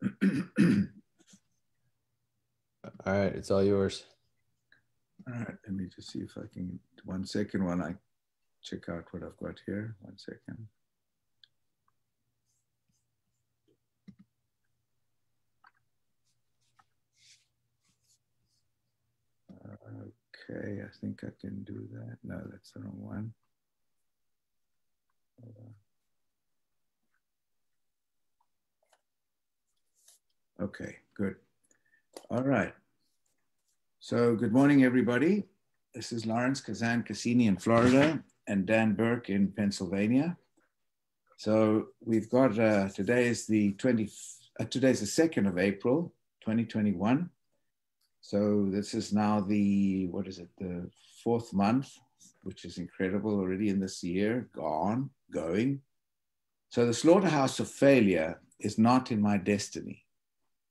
All right, it's all yours. All right, let me just see if I can, 1 second while I check out what I've got here. 1 second. Okay, I think I can do that. No, that's the wrong one. Okay, good. All right. So good morning, everybody. This is Lawrence Kazan Cassini in Florida and Dan Burke in Pennsylvania. So we've got, today is the 2nd of April, 2021. So this is now the, what is it, the 4th month, which is incredible already in this year, going. So the slaughterhouse of failure is not in my destiny.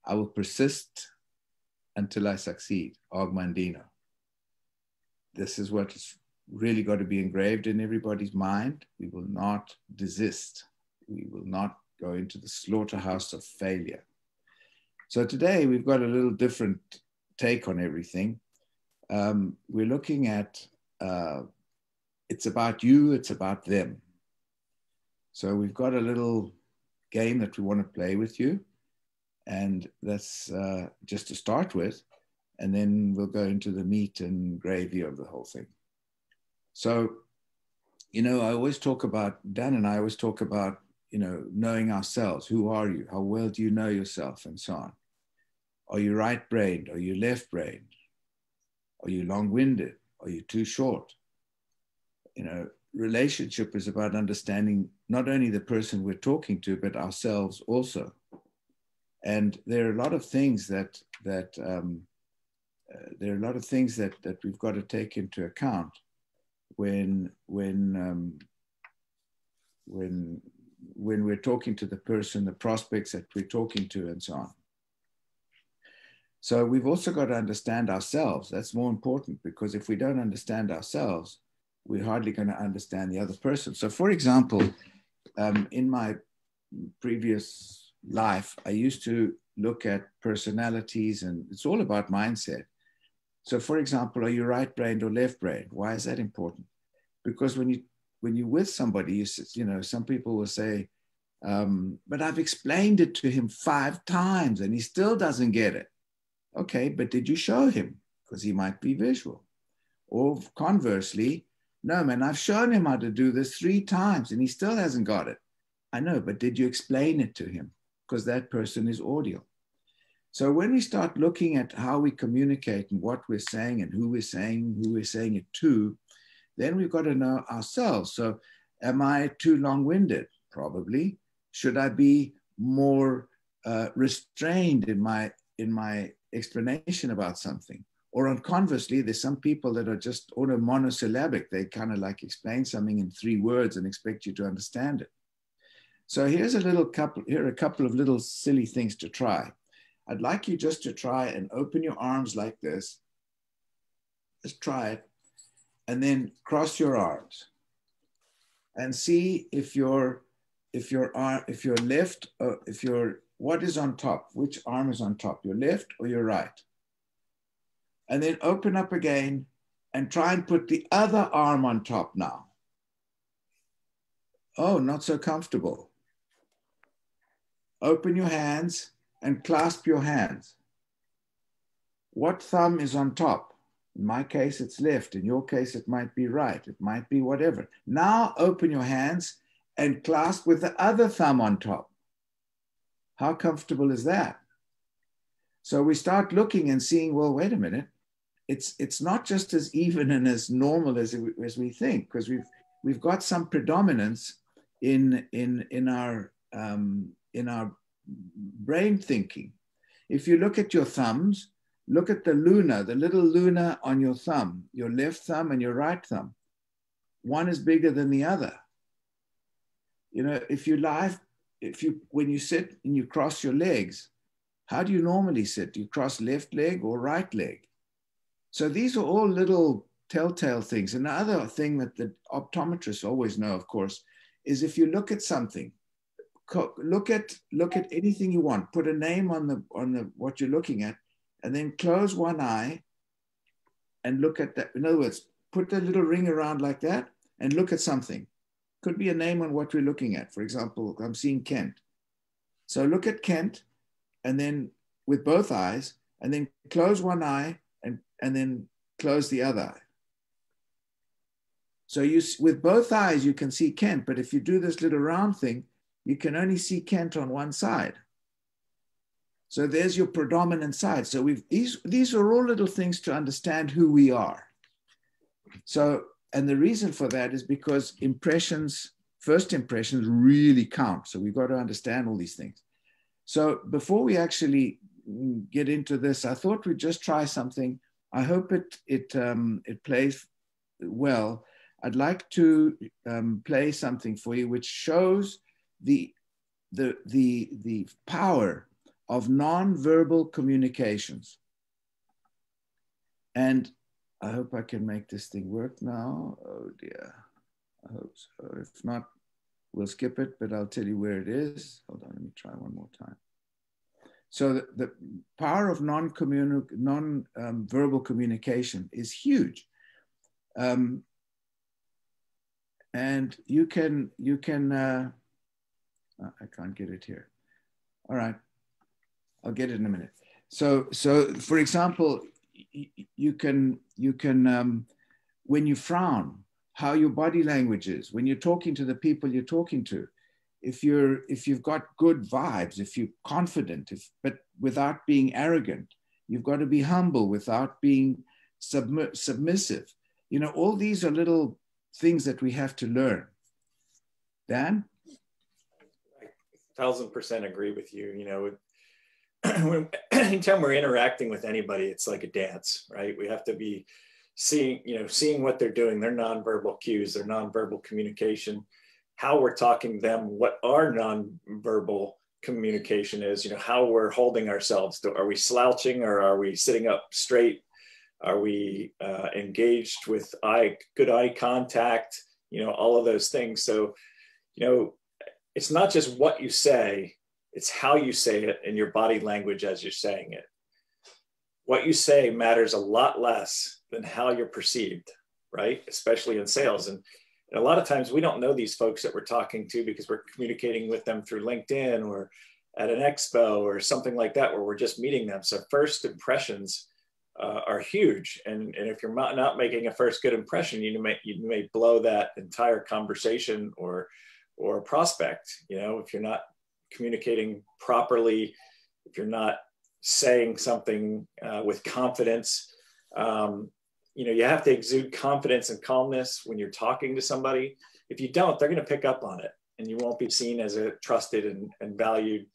I will persist until I succeed, Og Mandino. This is what's really got to be engraved in everybody's mind. We will not desist. We will not go into the slaughterhouse of failure. So today we've got a little different take on everything. We're looking at, it's about you, it's about them. So we've got a little game that we want to play with you. And that's just to start with. And then we'll go into the meat and gravy of the whole thing. So, you know, I always talk about, Dan and I always talk about, you know, knowing ourselves. Who are you? How well do you know yourself? And so on. Are you right-brained? Are you left-brained? Are you long-winded? Are you too short? You know, relationship is about understanding not only the person we're talking to, but ourselves also. And there are a lot of things that we've got to take into account when we're talking to the person, the prospects that we're talking to, and so on. So we've also got to understand ourselves. That's more important, because if we don't understand ourselves, we're hardly going to understand the other person. So, for example, in my previous life, I used to look at personalities, and it's all about mindset. So, for example, are you right-brained or left-brained? Why is that important? Because when you're with somebody, you know, some people will say, but I've explained it to him 5 times and he still doesn't get it. Okay, but did you show him? Because he might be visual. Or conversely, no, man, I've shown him how to do this 3 times and he still hasn't got it. I know, but did you explain it to him? Because that person is audio. So when we start looking at how we communicate and what we're saying and who we're saying it to, then we've got to know ourselves. So am I too long-winded? Probably. Should I be more restrained in my explanation about something? Or on conversely, there's some people that are just monosyllabic. They kind of like explain something in 3 words and expect you to understand it. So here are a couple of little silly things to try. I'd like you just to try and open your arms like this. Just try it. And then cross your arms. And see what is on top? Which arm is on top? Your left or your right? And then open up again and try and put the other arm on top now. Oh, not so comfortable. Open your hands and clasp your hands. What thumb is on top? In my case, it's left. In your case, it might be right. It might be whatever. Now open your hands and clasp with the other thumb on top. How comfortable is that? So we start looking and seeing, well, wait a minute. It's not just as even and as normal as we think, because we've got some predominance in our brain thinking. If you look at your thumbs, look at the little luna on your thumb, your left thumb and your right thumb. One is bigger than the other. You know, when you sit and you cross your legs, how do you normally sit? Do you cross left leg or right leg? So these are all little telltale things. Another thing that the optometrists always know, of course, is if you look at something, look at anything you want. Put a name on the what you're looking at, and then close one eye and look at that. In other words, put the little ring around like that and look at something. Could be a name on what we're looking at. For example, I'm seeing Kent. So look at Kent, and then with both eyes, and then close one eye and then close the other eye. So with both eyes, you can see Kent, but if you do this little round thing, you can only see Kent on one side. So there's your predominant side. So these are all little things to understand who we are. So, and the reason for that is because first impressions really count. So we've got to understand all these things. So before we actually get into this, I thought we'd just try something. I hope it plays well. I'd like to play something for you which shows the power of non-verbal communications. And I hope I can make this thing work now. Oh dear, I hope so. If not, we'll skip it, but I'll tell you where it is. Hold on, let me try one more time. So the power of non-verbal communication is huge. And you can I can't get it here. All right, I'll get it in a minute. So for example, you can when you frown, how your body language is, when you're talking to the people you're talking to, if you've got good vibes, if you're confident, but without being arrogant, you've got to be humble without being submissive. You know, all these are little things that we have to learn. Dan? 1000% agree with you. You know, anytime we're interacting with anybody, it's like a dance, right? We have to be seeing what they're doing, their nonverbal cues, their nonverbal communication, how we're talking to them, what our nonverbal communication is, you know, how we're holding ourselves. Are we slouching or are we sitting up straight? Are we engaged with good eye contact? You know, all of those things. So, you know, it's not just what you say, it's how you say it and your body language as you're saying it. What you say matters a lot less than how you're perceived, right? Especially in sales. And a lot of times we don't know these folks that we're talking to because we're communicating with them through LinkedIn or at an expo or something like that, where we're just meeting them. So first impressions are huge. And if you're not making a first good impression, you may blow that entire conversation or prospect. You know, if you're not communicating properly, if you're not saying something with confidence, you know, you have to exude confidence and calmness when you're talking to somebody. If you don't, they're going to pick up on it and you won't be seen as a trusted and valued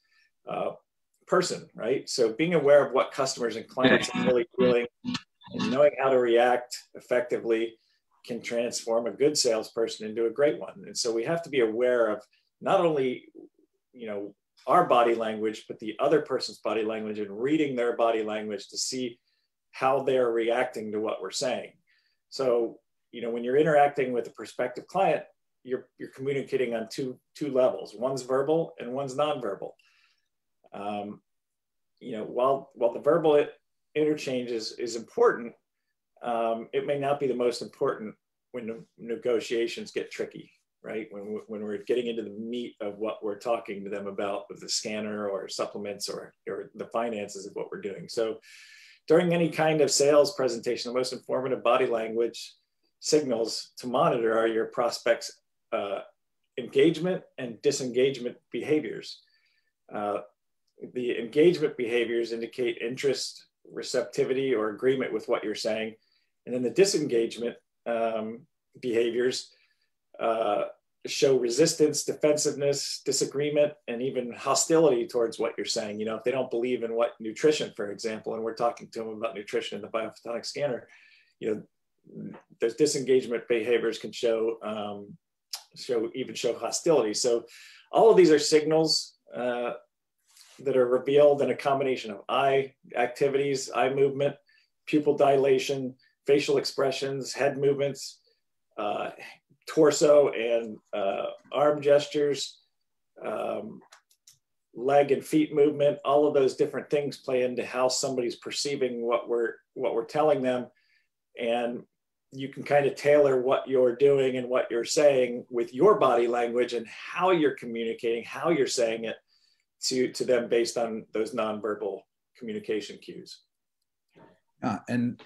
person, right? So being aware of what customers and clients are really feeling and knowing how to react effectively can transform a good salesperson into a great one. And so we have to be aware of not only, you know, our body language, but the other person's body language and reading their body language to see how they're reacting to what we're saying. So, you know, when you're interacting with a prospective client, you're communicating on two levels. One's verbal and one's nonverbal. You know, while the verbal interchange is important, it may not be the most important when the negotiations get tricky, right? When we're getting into the meat of what we're talking to them about with the scanner or supplements or the finances of what we're doing. So during any kind of sales presentation, the most informative body language signals to monitor are your prospects' engagement and disengagement behaviors. The engagement behaviors indicate interest, receptivity, or agreement with what you're saying. And then the disengagement behaviors show resistance, defensiveness, disagreement, and even hostility towards what you're saying. You know, if they don't believe in what nutrition, for example, and we're talking to them about nutrition in the biophotonic scanner, you know, those disengagement behaviors can show hostility. So all of these are signals that are revealed in a combination of eye activities, eye movement, pupil dilation, facial expressions, head movements, torso and arm gestures, leg and feet movement, all of those different things play into how somebody's perceiving what we're telling them. And you can kind of tailor what you're doing and what you're saying with your body language and how you're communicating, how you're saying it to them based on those nonverbal communication cues. And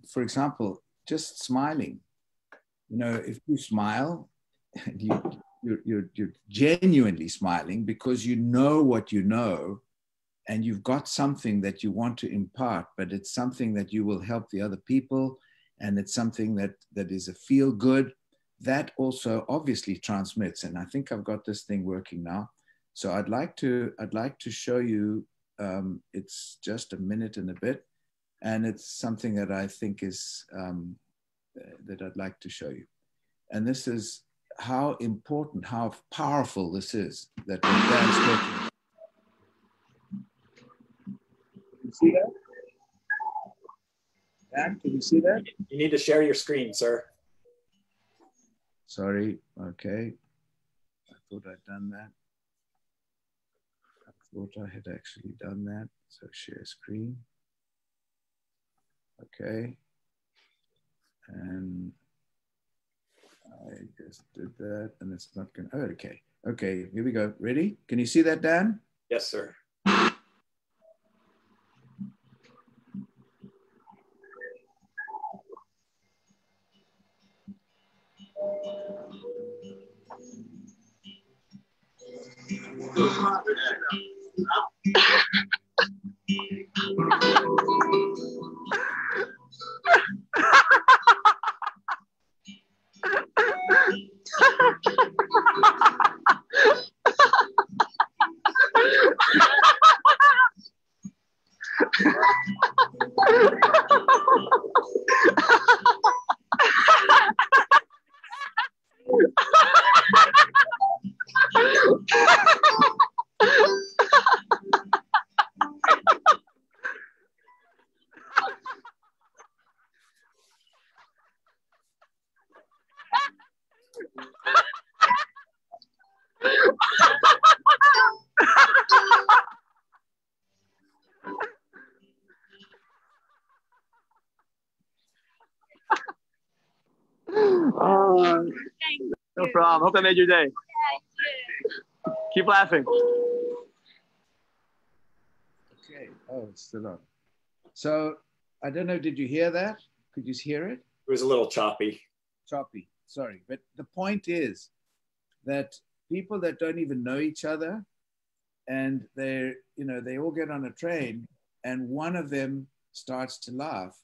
for example, just smiling. You know, if you smile, you're genuinely smiling because you know what you know, and you've got something that you want to impart, but it's something that you will help the other people, and it's something that is a feel good. That also obviously transmits. And I think I've got this thing working now. So I'd like to show you. It's just a minute and a bit, and it's something that I think is that I'd like to show you. And this is how important, how powerful this is that when Dan's talking. Can you see that? Dan, can you see that? You need to share your screen, sir. Sorry, okay. I thought I'd done that. I thought I had actually done that. So share screen. Okay. And I just did that, and it's not going to, oh, okay. Okay, here we go. Ready? Can you see that, Dan? Yes, sir. No problem. Hope that made your day. Keep laughing. Okay. Oh, it's still on. So I don't know. Did you hear that? Could you hear it? It was a little choppy. Choppy. Sorry. But the point is that people that don't even know each other, and they all get on a train, and one of them starts to laugh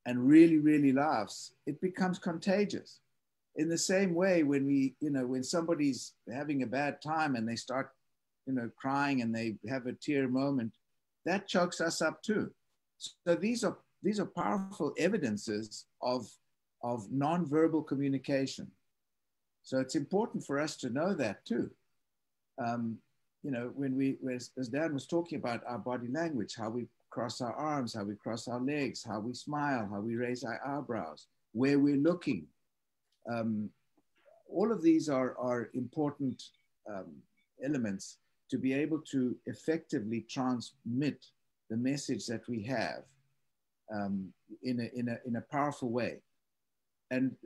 and really, really laughs, it becomes contagious. In the same way, when somebody's having a bad time and they start, crying and they have a tear moment, that chokes us up too. So these are powerful evidences of nonverbal communication. So it's important for us to know that too. As Dan was talking about our body language, how we cross our arms, how we cross our legs, how we smile, how we raise our eyebrows, where we're looking. All of these are important elements to be able to effectively transmit the message that we have in a powerful way. And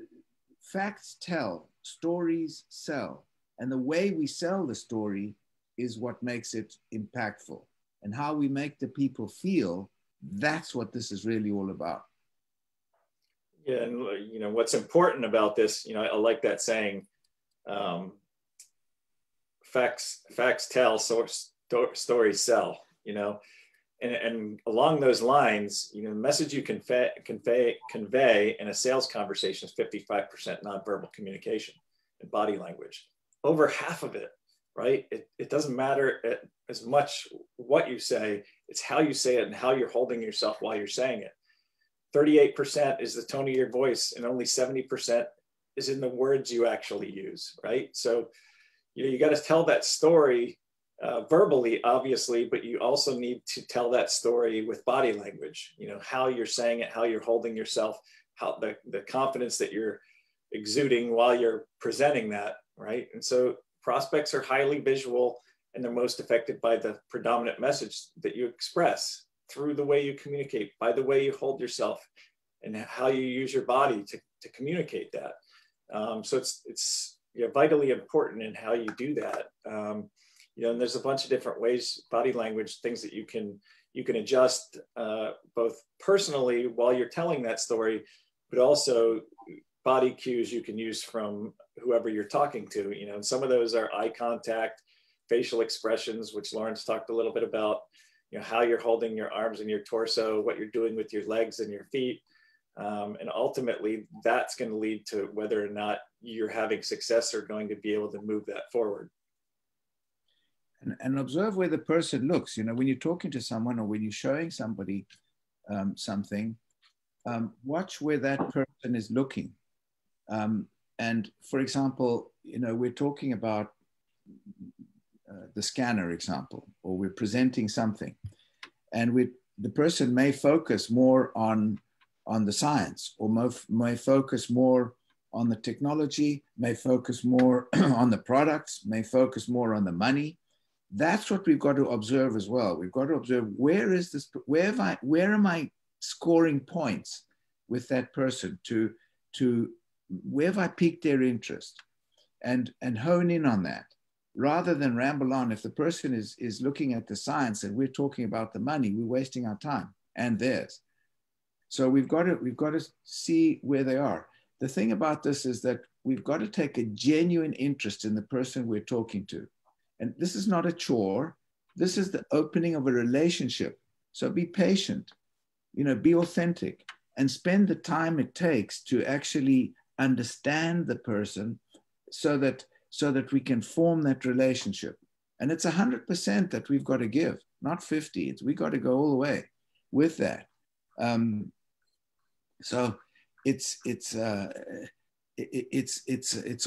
facts tell, stories sell. And the way we sell the story is what makes it impactful. And how we make the people feel, that's what this is really all about. Yeah, and what's important about this, I like that saying, facts tell, stories sell, and along those lines, the message you convey in a sales conversation is 55% nonverbal communication and body language. Over half of it, right? It doesn't matter as much what you say, it's how you say it and how you're holding yourself while you're saying it. 38% is the tone of your voice, and only 70% is in the words you actually use, right? So you got to tell that story verbally, obviously, but you also need to tell that story with body language, how you're saying it, how you're holding yourself, how the confidence that you're exuding while you're presenting that, right? And so prospects are highly visual, and they're most affected by the predominant message that you express through the way you communicate, by the way you hold yourself, and how you use your body to communicate that. So it's vitally important in how you do that. And there's a bunch of different ways, body language, things that you can adjust both personally while you're telling that story, but also body cues you can use from whoever you're talking to. And some of those are eye contact, facial expressions, which Lawrence talked a little bit about, how you're holding your arms and your torso, what you're doing with your legs and your feet. And ultimately, that's going to lead to whether or not you're having success or going to be able to move that forward. And observe where the person looks. When you're talking to someone or when you're showing somebody something, watch where that person is looking. And for example, we're talking about the scanner example, or we're presenting something, and the person may focus more on the science, or may focus more on the technology, may focus more on the products, may focus more on the money. That's what we've got to observe as well. We've got to observe where am I scoring points with that person to where have I piqued their interest, and hone in on that, rather than ramble on. If the person is looking at the science and we're talking about the money, we're wasting our time and theirs. So we've got to see where they are. The thing about this is that we've got to take a genuine interest in the person we're talking to. And this is not a chore. This is the opening of a relationship. So be patient, be authentic, and spend the time it takes to actually understand the person so that we can form that relationship. And it's 100% that we've got to give, not 50. We got to go all the way with that. So it's a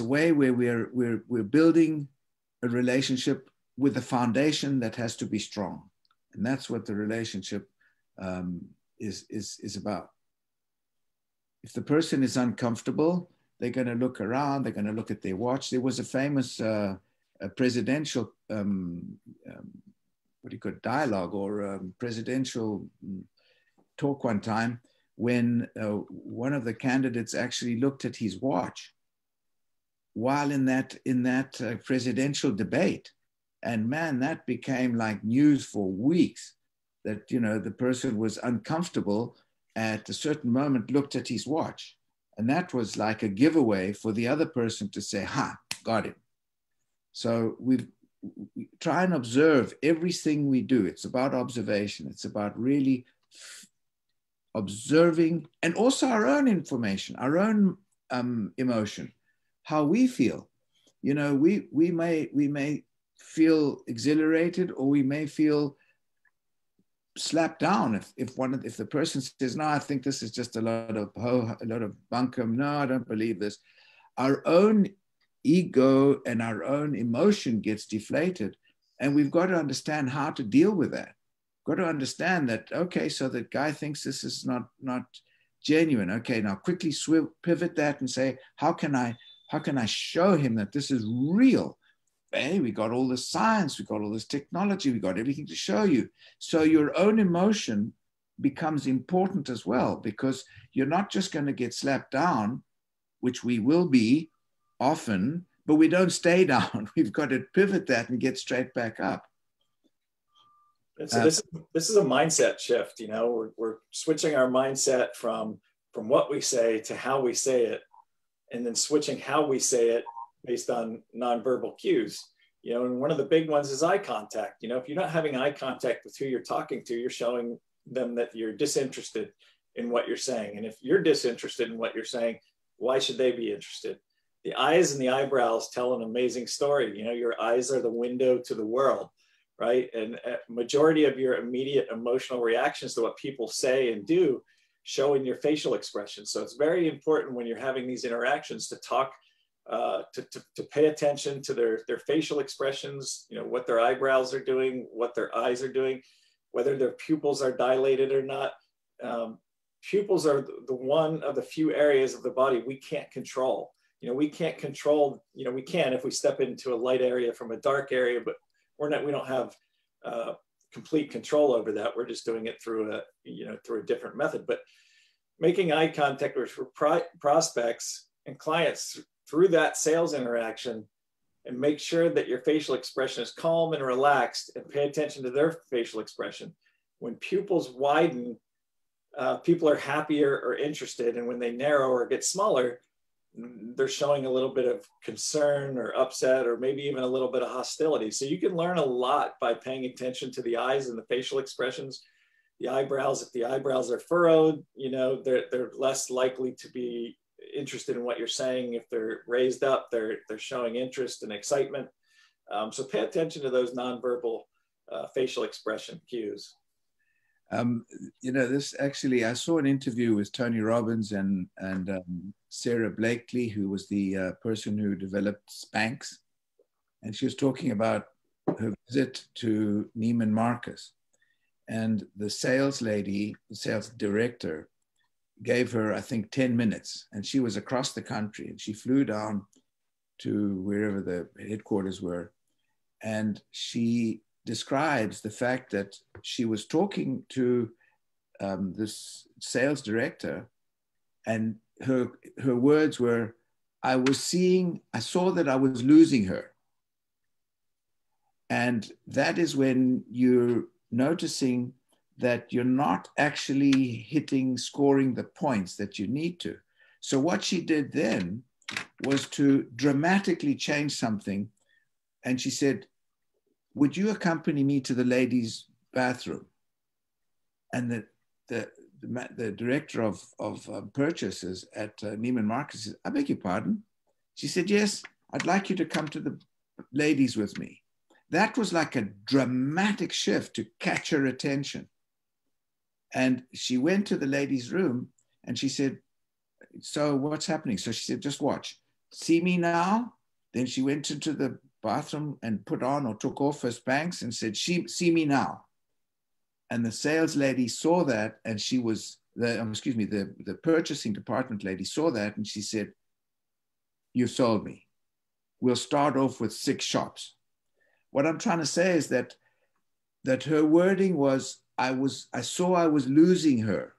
way where we're building a relationship with a foundation that has to be strong, and that's what the relationship is about. If the person is uncomfortable, they're going to look around. They're going to look at their watch. There was a famous presidential dialogue or presidential talk one time when one of the candidates actually looked at his watch while in that presidential debate. And man, that became like news for weeks, that, the person was uncomfortable at a certain moment, looked at his watch. And that was like a giveaway for the other person to say, got it. So we try and observe everything we do. It's about observation. It's about really observing, and also our own information, our own emotion, how we feel. We may feel exhilarated, or we may feel slapped down if the person says, no, I think this is just a lot of bunkum. No, I don't believe this. Our own ego and our own emotion gets deflated, and we've got to understand how to deal with that. Got to understand that, okay, so the guy thinks this is not genuine. Okay, now quickly pivot that and say, how can I show him that this is real? Hey, we got all this science, we got all this technology, we got everything to show you. So your own emotion becomes important as well, because you're not just going to get slapped down, which we will be often, but we don't stay down. We've got to pivot that and get straight back up. And so this is a mindset shift. We're switching our mindset from what we say to how we say it, and then switching how we say it based on nonverbal cues. And one of the big ones is eye contact. If you're not having eye contact with who you're talking to, you're showing them that you're disinterested in what you're saying. And if you're disinterested in what you're saying, why should they be interested? The eyes and the eyebrows tell an amazing story. Your eyes are the window to the world, right? And a majority of your immediate emotional reactions to what people say and do show in your facial expressions. So it's very important when you're having these interactions to talk, to pay attention to their facial expressions, what their eyebrows are doing, what their eyes are doing, whether their pupils are dilated or not. Pupils are the one of the few areas of the body we can't control. we can't control, we can if we step into a light area from a dark area, but we don't have complete control over that. We're just doing it through a different method. But making eye contact with prospects and clients through that sales interaction, and make sure that your facial expression is calm and relaxed, and pay attention to their facial expression. When pupils widen, people are happier or interested. And when they narrow or get smaller, they're showing a little bit of concern or upset, or maybe even a little bit of hostility. So you can learn a lot by paying attention to the eyes and the facial expressions. The eyebrows, if the eyebrows are furrowed, they're less likely to be interested in what you're saying. If they're raised up, they're showing interest and excitement. So pay attention to those nonverbal facial expression cues. This actually, I saw an interview with Tony Robbins and Sarah Blakely, who was the person who developed Spanx. And she was talking about her visit to Neiman Marcus. And the sales lady, the sales director, gave her, I think, 10 minutes. And she was across the country. And she flew down to wherever the headquarters were. And she describes the fact that she was talking to this sales director, and her words were, I saw that I was losing her. And that is when you're noticing that you're not actually scoring the points that you need to. So what she did then was to dramatically change something. And she said, would you accompany me to the ladies' bathroom? And the director of purchases at Neiman Marcus said, I beg your pardon? She said, yes, I'd like you to come to the ladies with me. That was like a dramatic shift to catch her attention. And she went to the ladies' room and she said, so what's happening? So she said, just watch. See me now? Then she went into the bathroom and put on or took off her Spanx and said, see me now. And the sales lady saw that, and she was, the purchasing department lady saw that, and she said, you sold me. We'll start off with 6 shops. What I'm trying to say is that her wording was, I saw I was losing her,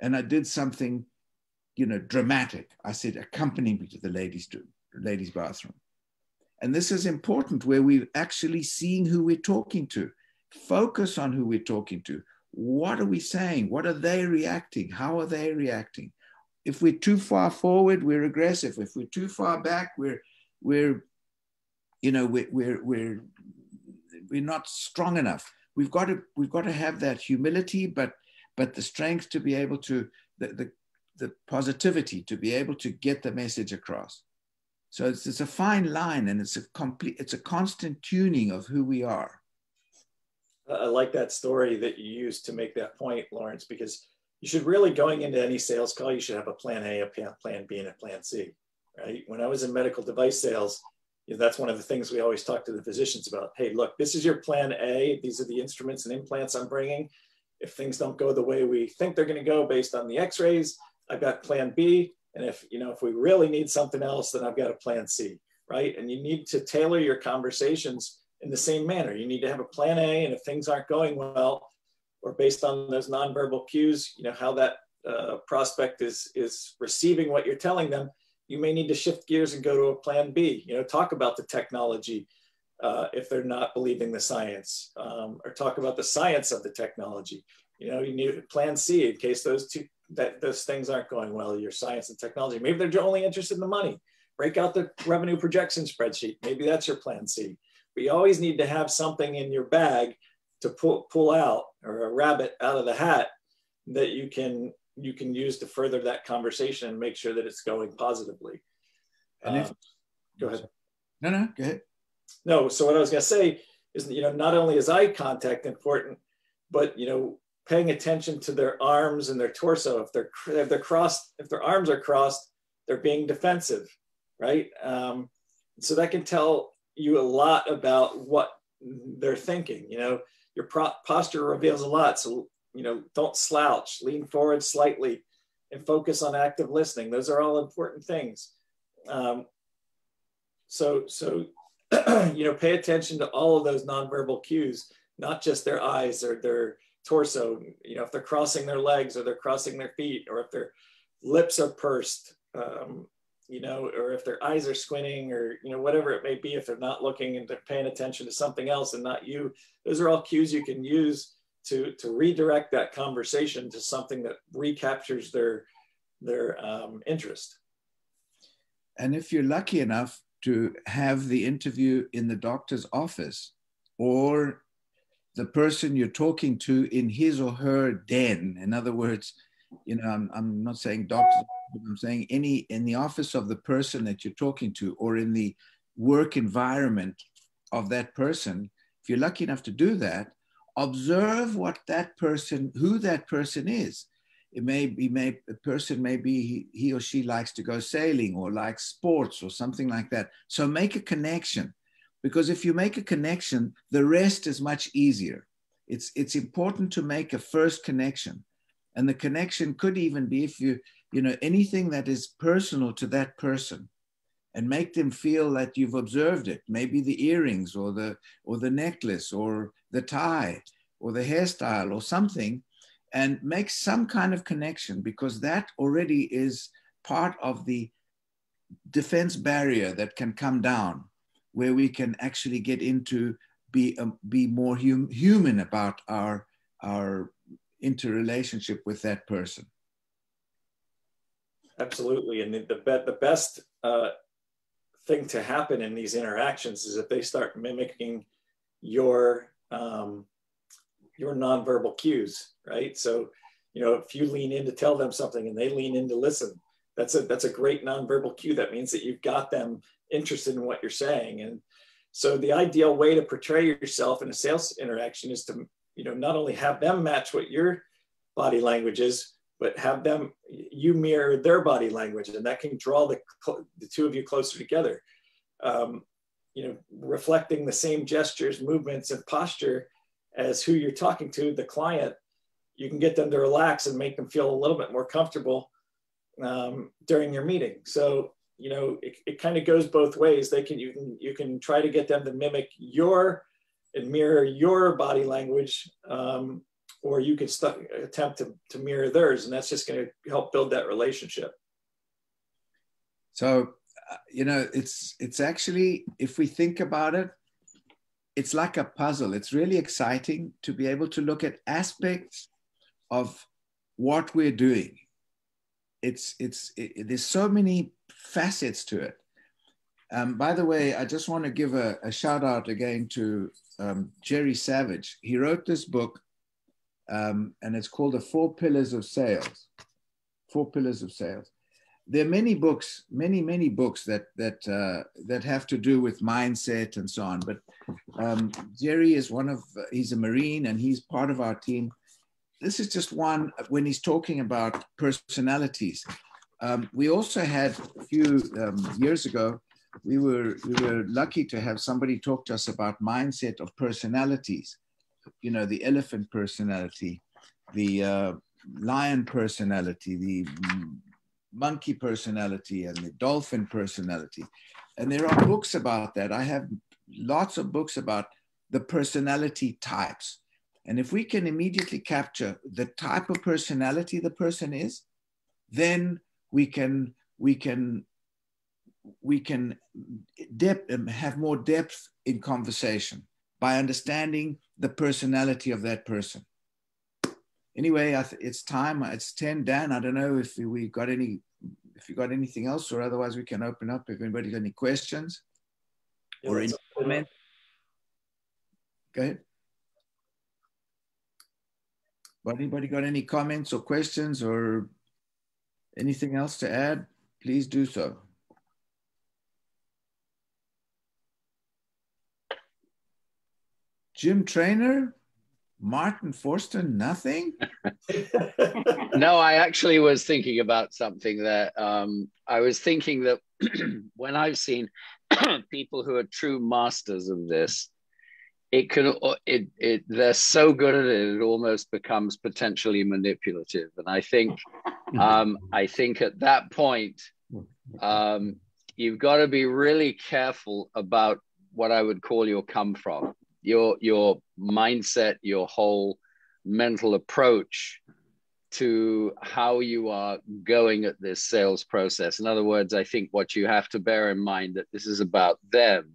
and I did something, dramatic. I said, accompany me to the ladies' bathroom. And this is important, where we're actually seeing who we're talking to. Focus on who we're talking to. What are we saying? What are they reacting? How are they reacting? If we're too far forward, we're aggressive. If we're too far back, we're not strong enough. We've got to have that humility, but the strength to be able to, the positivity to be able to get the message across. So it's a fine line, and it's a constant tuning of who we are. I like that story that you used to make that point, Lawrence, because you should really, going into any sales call, you should have a plan A, a plan B, and a plan C, right? When I was in medical device sales, that's one of the things we always talk to the physicians about. Hey, look, this is your plan A. These are the instruments and implants I'm bringing. If things don't go the way we think they're going to go based on the x-rays, I've got plan B. And if we really need something else, then I've got a plan C, right? And you need to tailor your conversations in the same manner. You need to have a plan A, and if things aren't going well, or based on those nonverbal cues, how that prospect is receiving what you're telling them, you may need to shift gears and go to a plan B. Talk about the technology if they're not believing the science, or talk about the science of the technology. You need a plan C in case those things aren't going well, your science and technology. Maybe they're only interested in the money. Break out the revenue projection spreadsheet. Maybe that's your plan C. But you always need to have something in your bag to pull out, or a rabbit out of the hat, that you can use to further that conversation and make sure that it's going positively. And go ahead. No, go ahead. No, so what I was going to say is, not only is eye contact important, but paying attention to their arms and their torso. If they're crossed, if their arms are crossed, they're being defensive, right? So that can tell you a lot about what they're thinking. Your posture reveals a lot. So, don't slouch, lean forward slightly, and focus on active listening. Those are all important things. So pay attention to all of those nonverbal cues, not just their eyes or their torso. If they're crossing their legs or they're crossing their feet, or if their lips are pursed, or if their eyes are squinting, or whatever it may be, if they're not looking and they're paying attention to something else and not you. Those are all cues you can use to redirect that conversation to something that recaptures their interest. And if you're lucky enough to have the interview in the doctor's office, or the person you're talking to in his or her den, in other words, I'm not saying doctors, but I'm saying in the office of the person that you're talking to, or in the work environment of that person, if you're lucky enough to do that, observe who that person is. A person maybe he or she likes to go sailing, or likes sports or something like that. So make a connection, because if you make a connection, the rest is much easier. It's important to make a first connection. And the connection could even be if anything that is personal to that person, and make them feel that you've observed it. Maybe the earrings, or the necklace, or the tie, or the hairstyle, or something, and make some kind of connection, because that already is part of the defense barrier that can come down, where we can actually get into be more human about our interrelationship with that person. Absolutely. And the best thing to happen in these interactions is if they start mimicking your nonverbal cues, right? So, if you lean in to tell them something and they lean in to listen, that's a great nonverbal cue. That means that you've got them interested in what you're saying. And so the ideal way to portray yourself in a sales interaction is to, not only have them match what your body language is, but have you mirror their body language, and that can draw the two of you closer together. Reflecting the same gestures, movements, and posture as who you're talking to, the client, you can get them to relax and make them feel a little bit more comfortable during your meeting. So, it kind of goes both ways. You can try to get them to mimic and mirror your body language, or you can attempt to mirror theirs, and that's just going to help build that relationship. So, it's actually, if we think about it, it's like a puzzle. It's really exciting to be able to look at aspects of what we're doing. There's so many facets to it. By the way, I just want to give a shout out again to Jerry Savage. He wrote this book, and it's called The 4 Pillars of Sales. 4 Pillars of Sales. There are many books, many books that have to do with mindset and so on. But Jerry is he's a Marine, and he's part of our team. This is just one when he's talking about personalities. We also had a few years ago, we were lucky to have somebody talk to us about mindset of personalities. The elephant personality, the lion personality, the monkey personality, and the dolphin personality. And there are books about that. I have lots of books about the personality types. And if we can immediately capture the type of personality the person is, then we can have more depth in conversation by understanding the personality of that person. Anyway, it's time. It's 10. Dan, I don't know if you got anything else, or otherwise we can open up if anybody's got any questions or any comments. Go ahead. But anybody got any comments or questions or anything else to add? Please do so. Jim Trainer, Martin Forster, nothing? No, I actually was thinking about something that I was thinking that when I've seen people who are true masters of this, they're so good at it, it almost becomes potentially manipulative. And I think at that point, you've got to be really careful about what I would call your come from, your mindset, your whole mental approach to how you are going at this sales process. In other words, I think what you have to bear in mind that this is about them,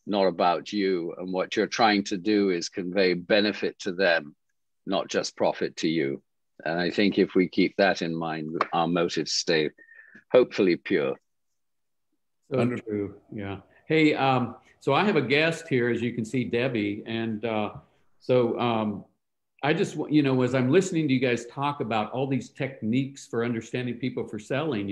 not about you. And what you're trying to do is convey benefit to them, not just profit to you. And I think if we keep that in mind, our motives stay hopefully pure. So true. Yeah. Hey, so I have a guest here, as you can see, Debbie. And I just, as I'm listening to you guys talk about all these techniques for understanding people for selling,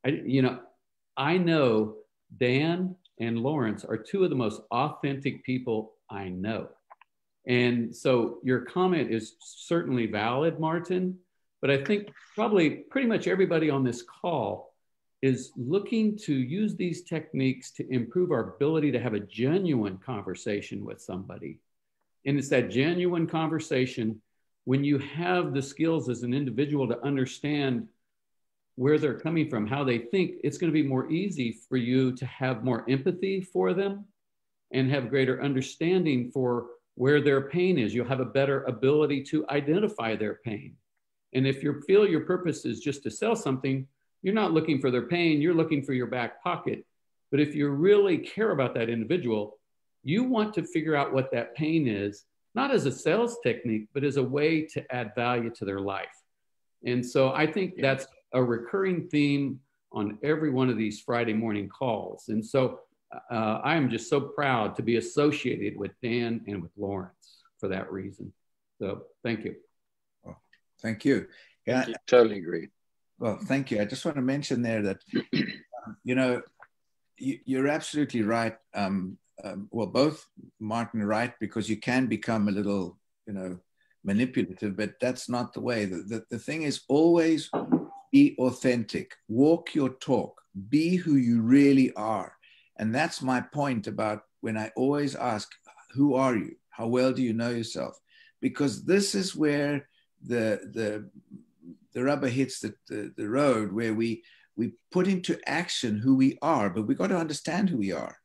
I know Dan and Lawrence are two of the most authentic people I know. And so your comment is certainly valid, Martin, but I think probably pretty much everybody on this call is looking to use these techniques to improve our ability to have a genuine conversation with somebody. And it's that genuine conversation when you have the skills as an individual to understand where they're coming from, how they think, it's going to be more easy for you to have more empathy for them and have greater understanding for where their pain is. You'll have a better ability to identify their pain. And if you feel your purpose is just to sell something, you're not looking for their pain, you're looking for your back pocket. But if you really care about that individual, you want to figure out what that pain is, not as a sales technique, but as a way to add value to their life. And so I think that's a recurring theme on every one of these Friday morning calls. And so I am just so proud to be associated with Dan and with Lawrence for that reason. So thank you. Well, thank you. Yeah, thank you. Totally agree. Well, thank you. I just want to mention there that, you're absolutely right. Well, both Martin and right, because you can become a little, manipulative, but that's not the way. The thing is always be authentic, walk your talk, be who you really are. And that's my point about when I always ask, who are you? How well do you know yourself? Because this is where the rubber hits the road, where we put into action who we are, but we got to understand who we are.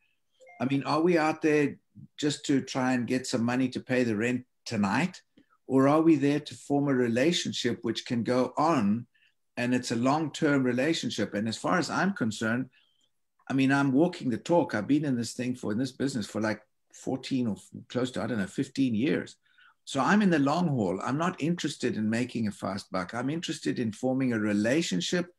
I mean, are we out there just to try and get some money to pay the rent tonight? Or are we there to form a relationship which can go on, and it's a long-term relationship? And as far as I'm concerned, I mean, I'm walking the talk. I've been in this business for like 14 or close to, 15 years. So I'm in the long haul. I'm not interested in making a fast buck. I'm interested in forming a relationship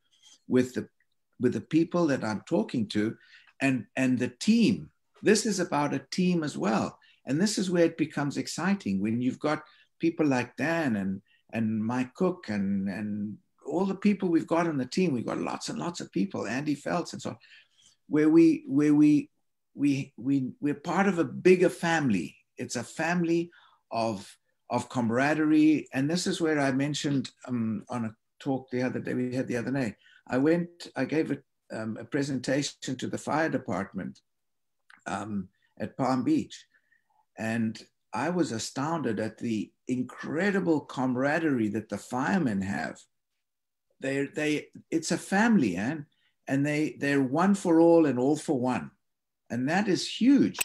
with the people that I'm talking to and the team. This is about a team as well. And this is where it becomes exciting when you've got people like Dan and Mike Cook and all the people we've got on the team. We've got lots and lots of people, Andy Feltz and so on, where we're part of a bigger family. It's a family of camaraderie. And this is where I mentioned on a talk we had the other day. I gave a presentation to the fire department at Palm Beach. And I was astounded at the incredible camaraderie that the firemen have. It's a family, and they're one for all and all for one. And that is huge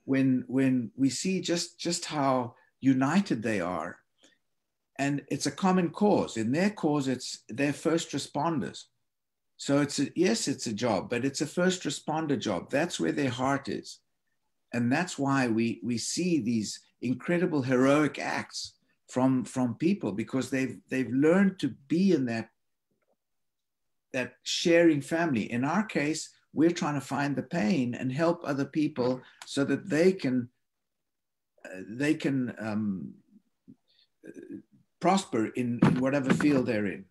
when we see just how united they are. And it's a common cause. In their cause, they're first responders. So it's a job, but it's a first responder job. That's where their heart is. And that's why we see these incredible heroic acts from people, because they've learned to be in that sharing family. In our case, we're trying to find the pain and help other people so that they can prosper in whatever field they're in.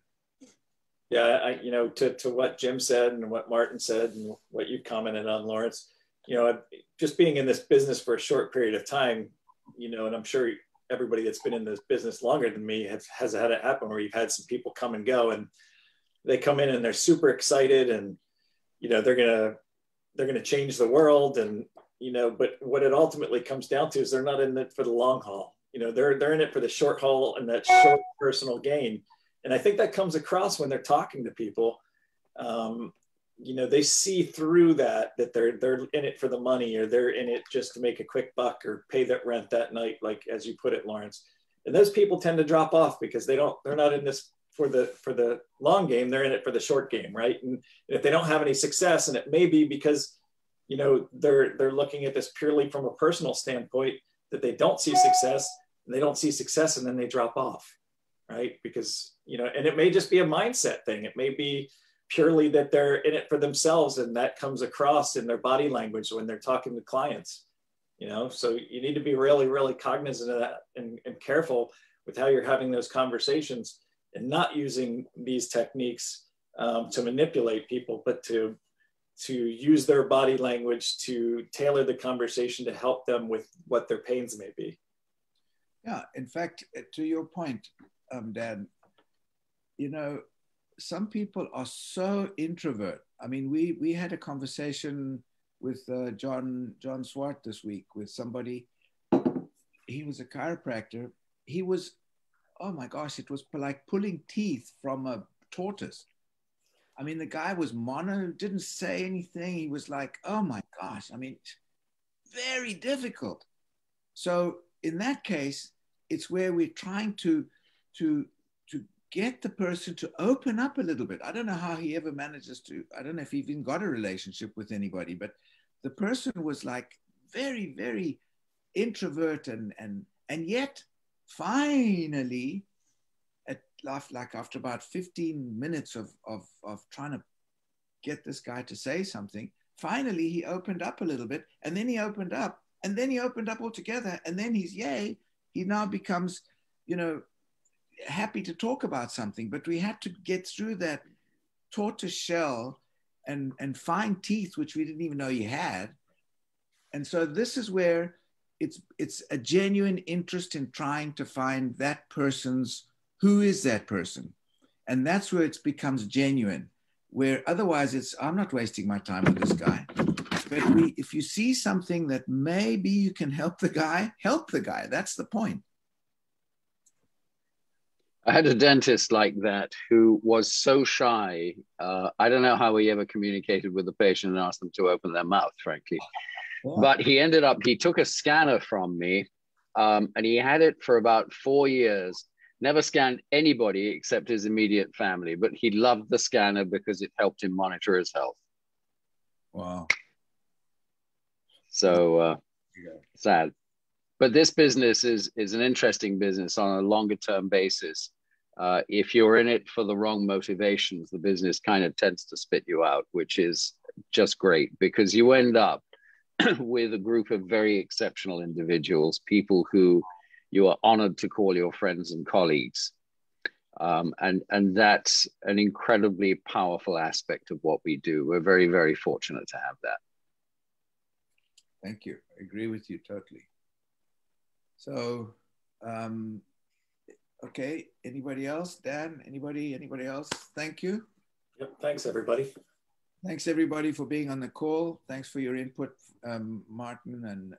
Yeah, to what Jim said and what Martin said and what you commented on, Lawrence, just being in this business for a short period of time, and I'm sure everybody that's been in this business longer than me has had it happen where you've had some people come and go, and they come in and they're super excited and, they're going to change the world. And, but what it ultimately comes down to is they're not in it for the long haul. They're in it for the short haul and that short personal gain. And I think that comes across when they're talking to people. they see through that they're in it for the money, or they're in it just to make a quick buck or pay that rent that night, like as you put it, Lawrence. And those people tend to drop off because they're not in this for the long game. They're in it for the short game, right? And if they don't have any success, and it may be because they're looking at this purely from a personal standpoint, that they don't see success, and then they drop off, right? Because and it may just be a mindset thing. It may be purely that they're in it for themselves, and that comes across in their body language when they're talking to clients. So you need to be really, really cognizant of that, and careful with how you're having those conversations, and not using these techniques to manipulate people, but to use their body language to tailor the conversation to help them with what their pains may be. Yeah, in fact, to your point, Dan, some people are so introvert. I mean, we had a conversation with John Swart this week with somebody. He was a chiropractor. He was, oh my gosh, it was like pulling teeth from a tortoise. I mean, the guy was didn't say anything. He was like, oh my gosh, I mean, very difficult. So in that case, it's where we're trying to get the person to open up a little bit. I don't know how he ever manages to, I don't know if he even got a relationship with anybody, but the person was like very, very introvert, and yet finally, like after about 15 minutes of trying to get this guy to say something, finally he opened up a little bit, and then he opened up, and then he opened up altogether, and then he now becomes, happy to talk about something. But we had to get through that tortoise shell and find teeth, which we didn't even know he had. And so this is where it's a genuine interest in trying to find that person's, who is that person? And that's where it becomes genuine, where otherwise I'm not wasting my time with this guy. But if you see something that maybe you can help the guy. That's the point. I had a dentist like that who was so shy. I don't know how he ever communicated with the patient and asked them to open their mouth, frankly. Yeah. But he took a scanner from me, and he had it for about 4 years. Never scanned anybody except his immediate family, but he loved the scanner because it helped him monitor his health. Wow. So sad. But this business is an interesting business on a longer term basis. If you're in it for the wrong motivations, the business kind of tends to spit you out, which is just great, because you end up with a group of very exceptional individuals, people who you are honored to call your friends and colleagues. And that's an incredibly powerful aspect of what we do. We're very, very fortunate to have that. Thank you. I agree with you totally. So, okay, anybody else? Dan, anybody else? Thank you. Yep, thanks everybody. Thanks everybody for being on the call. Thanks for your input, Martin and